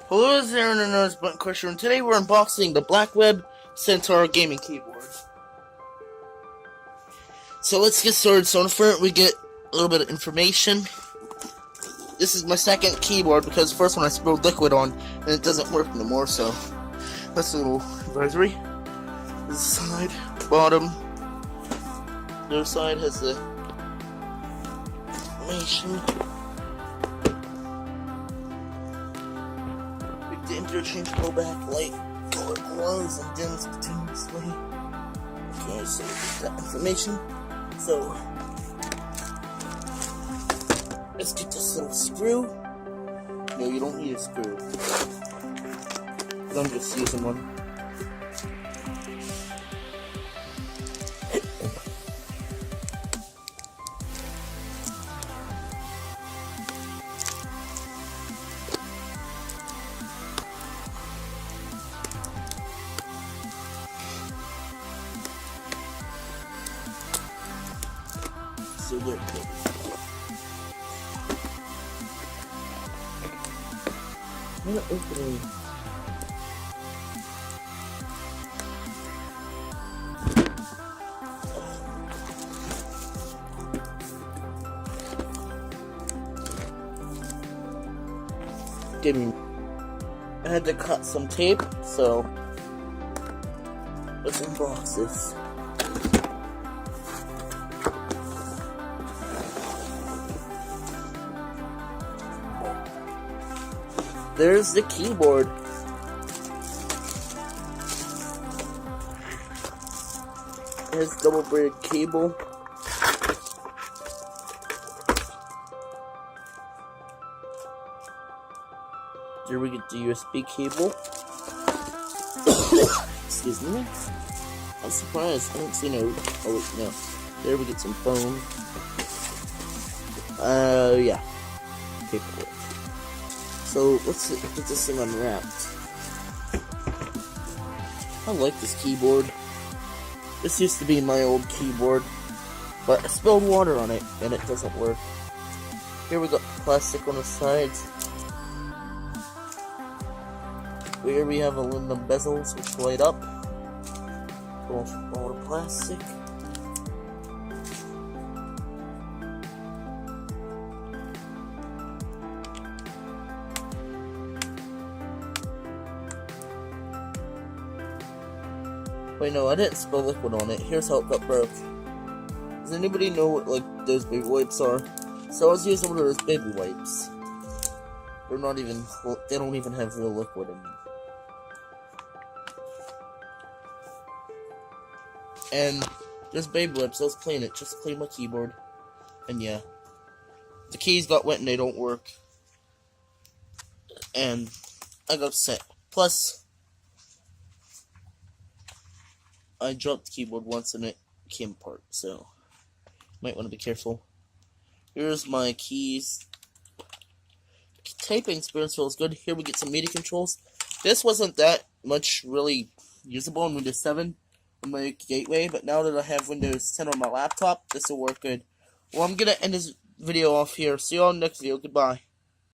Hello there, Internet, it's Button Crusher, and today we're unboxing the Blackweb Centaur gaming keyboard. So let's get started. So in front we get a little bit of information. This is my second keyboard because the first one I spilled liquid on and it doesn't work anymore, so that's a little advisory. This side, bottom. The other side has the information. The interchangeable backlight color glows and dims continuously. Okay, so that information. So let's get this little screw. No, you don't need a screw. I'm just using one. So there it goes. I'm not opening. I had to cut some tape, so let's unbox this. There's the keyboard. It has double braided cable. Here we get the USB cable. Excuse me. I'm surprised. I don't see no. Oh wait, no. There we get some foam. Yeah. Paperwork. So let's get this thing unwrapped. I like this keyboard. This used to be my old keyboard, but I spilled water on it and it doesn't work. Here we got plastic on the sides. Here we have aluminum bezels which light up. All the plastic. Wait, no, I didn't spill liquid on it. Here's how it got broke. Does anybody know what, like, those baby wipes are? So I was using one of those baby wipes. They're not even, they don't even have real liquid in them. And there's baby wipes, let's clean it, just clean my keyboard. And yeah, the keys got wet and they don't work. And I got upset. Plus, I dropped the keyboard once and it came apart, so might want to be careful. Here's my keys. Typing experience feels good. Here we get some MIDI controls. This wasn't that much really usable on Windows 7 on my gateway, but now that I have Windows 10 on my laptop, this will work good. Well, I'm gonna end this video off here. See you all in the next video. Goodbye.